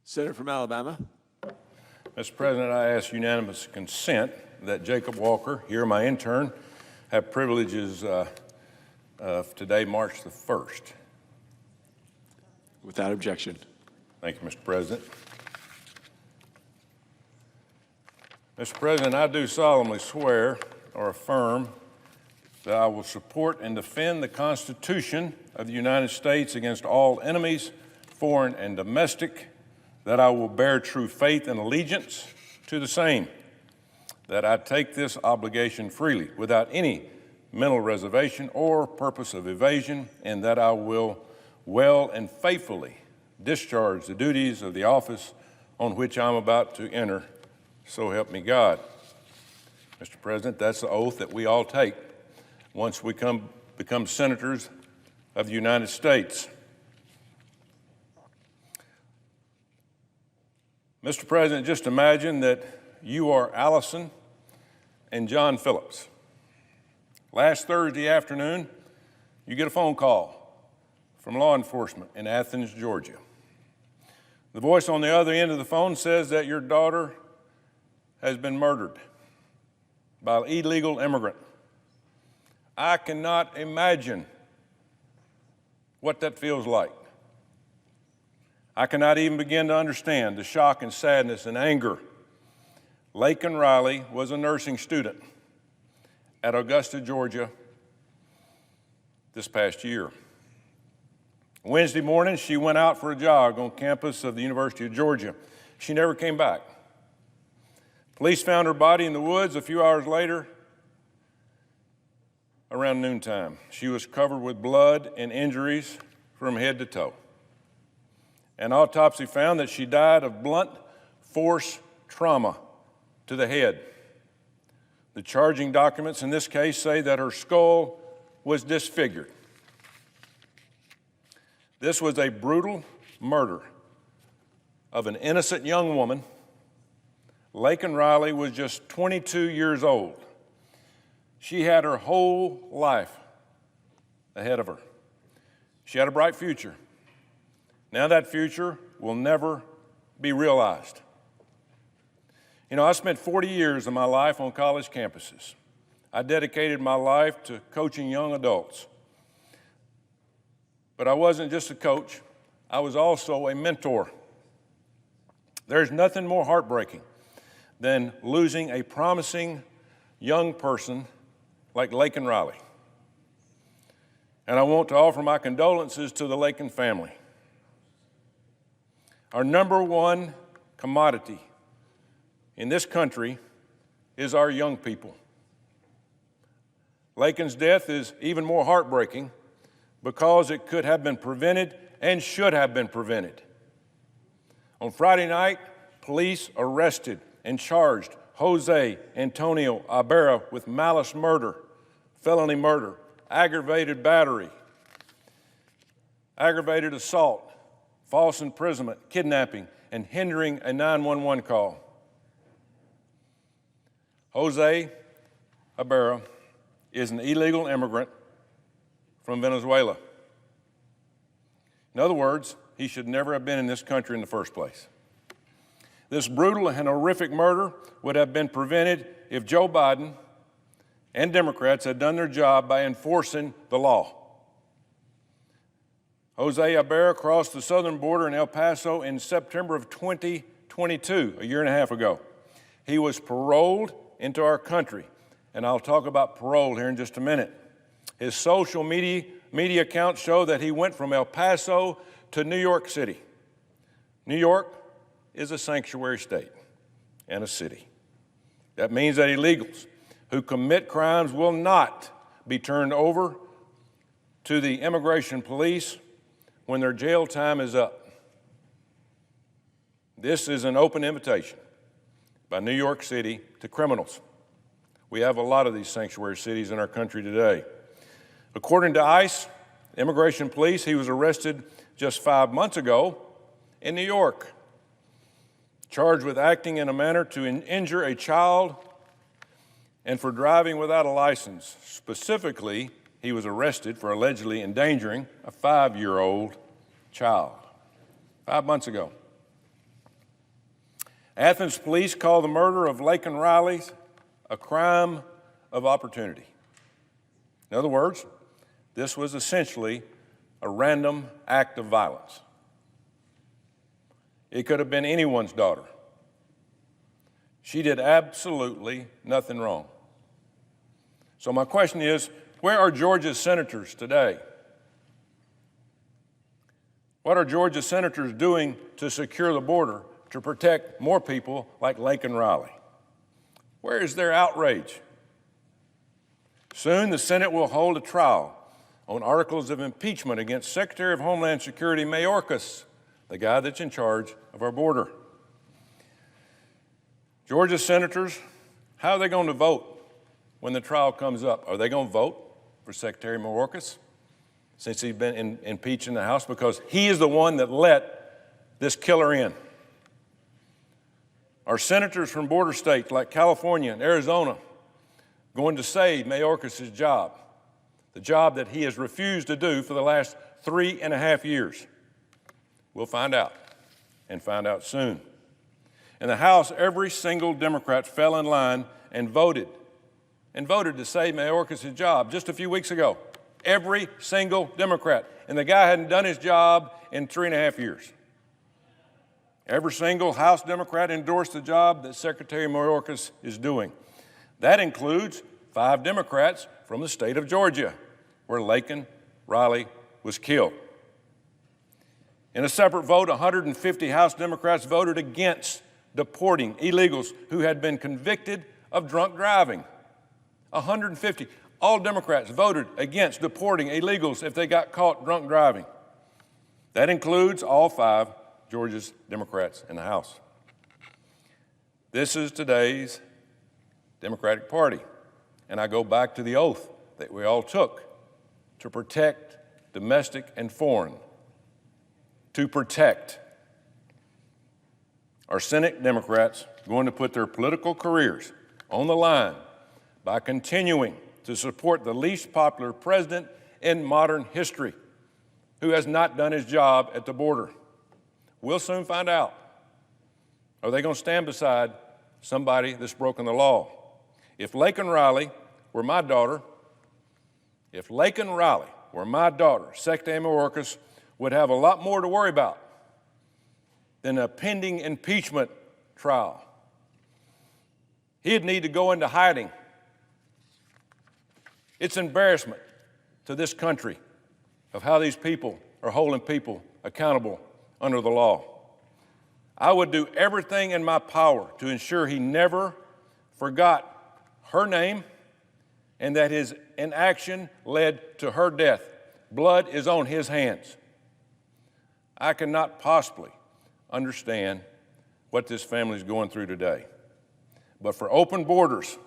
Senator from Alabama. Mr. President, I ask unanimous consent that Jacob Walker, here my intern, have privileges of today, March the 1st. Without objection. Thank you, Mr. President. Mr. President, I do solemnly swear or affirm that I will support and defend the Constitution of the United States against all enemies, foreign and domestic, that I will bear true faith and allegiance to the same, that I take this obligation freely without any mental reservation or purpose of evasion, and that I will well and faithfully discharge the duties of the office on which I'm about to enter. So help me God. Mr. President, that's the oath that we all take once we become senators of the United States. Mr. President, just imagine that you are Allison and John Phillips. Last Thursday afternoon, you get a phone call from law enforcement in Athens, Georgia. The voice on the other end of the phone says that your daughter has been murdered by an illegal immigrant. I cannot imagine what that feels like. I cannot even begin to understand the shock and sadness and anger. Laken Riley was a nursing student at Augusta, Georgia this past year. Wednesday morning, she went out for a jog on campus of the University of Georgia. She never came back. Police found her body in the woods a few hours later, around noontime. She was covered with blood and injuries from head to toe. An autopsy found that she died of blunt force trauma to the head. The charging documents in this case say that her skull was disfigured. This was a brutal murder of an innocent young woman. Laken Riley was just 22 years old. She had her whole life ahead of her. She had a bright future. Now that future will never be realized. You know, I spent 40 years of my life on college campuses. I dedicated my life to coaching young adults. But I wasn't just a coach, I was also a mentor. There's nothing more heartbreaking than losing a promising young person like Laken Riley. And I want to offer my condolences to the Laken family. Our number one commodity in this country is our young people. Laken's death is even more heartbreaking because it could have been prevented and should have been prevented. On Friday night, police arrested and charged Jose Antonio Ibarra with malice murder, felony murder, aggravated battery, aggravated assault, false imprisonment, kidnapping, and hindering a 911 call. Jose Ibarra is an illegal immigrant from Venezuela. In other words, he should never have been in this country in the first place. This brutal and horrific murder would have been prevented if Joe Biden and Democrats had done their job by enforcing the law. Jose Ibarra crossed the southern border in El Paso in September of 2022, a year and a half ago. He was paroled into our country, and I'll talk about parole here in just a minute. His social media accounts show that he went from El Paso to New York City. New York is a sanctuary state and a city. That means that illegals who commit crimes will not be turned over to the immigration police when their jail time is up. This is an open invitation by New York City to criminals. We have a lot of these sanctuary cities in our country today. According to ICE, immigration police, he was arrested just 5 months ago in New York, charged with acting in a manner to injure a child and for driving without a license. Specifically, he was arrested for allegedly endangering a 5-year-old child 5 months ago. Athens police call the murder of Laken Riley a crime of opportunity. In other words, this was essentially a random act of violence. It could have been anyone's daughter. She did absolutely nothing wrong. So my question is, where are Georgia's senators today? What are Georgia's senators doing to secure the border to protect more people like Laken Riley? Where is their outrage? Soon the Senate will hold a trial on articles of impeachment against Secretary of Homeland Security Mayorkas, the guy that's in charge of our border. Georgia senators, how are they going to vote when the trial comes up? Are they going to vote for Secretary Mayorkas since he's been impeached in the House? Because he is the one that let this killer in. Are senators from border states like California and Arizona going to save Mayorkas' job, the job that he has refused to do for the last 3.5 years? We'll find out, and find out soon. In the House, every single Democrat fell in line and voted to save Mayorkas' job just a few weeks ago. Every single Democrat. And the guy hadn't done his job in 3.5 years. Every single House Democrat endorsed the job that Secretary Mayorkas is doing. That includes 5 Democrats from the state of Georgia, where Laken Riley was killed. In a separate vote, 150 House Democrats voted against deporting illegals who had been convicted of drunk driving. 150. All Democrats voted against deporting illegals if they got caught drunk driving. That includes all 5 Georgia's Democrats in the House. This is today's Democratic Party. And I go back to the oath that we all took to protect domestic and foreign. To protect. Are Senate Democrats going to put their political careers on the line by continuing to support the least popular president in modern history who has not done his job at the border? We'll soon find out. Are they going to stand beside somebody that's broken the law? If Laken Riley were my daughter, Secretary Mayorkas would have a lot more to worry about than a pending impeachment trial. He'd need to go into hiding. It's embarrassment to this country of how these people are holding people accountable under the law. I would do everything in my power to ensure he never forgot her name and that his inaction led to her death. Blood is on his hands. I cannot possibly understand what this family is going through today. But for open borders,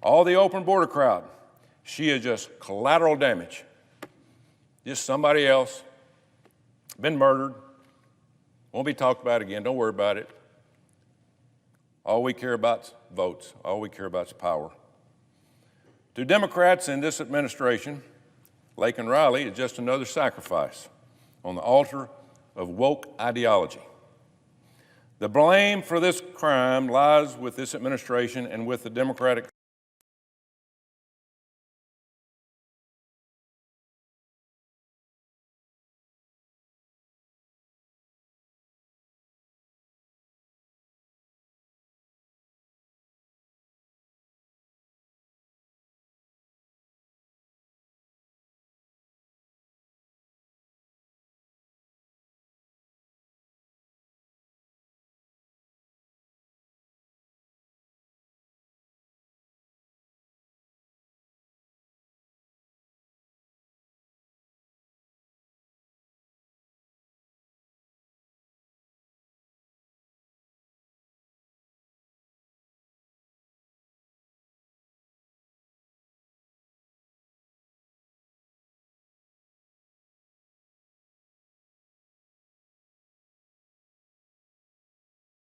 all the open border crowd, she is just collateral damage. Just somebody else, been murdered, won't be talked about again, don't worry about it. All we care about is votes, all we care about is power. To Democrats in this administration, Laken Riley is just another sacrifice on the altar of woke ideology. The blame for this crime lies with this administration and with the Democratic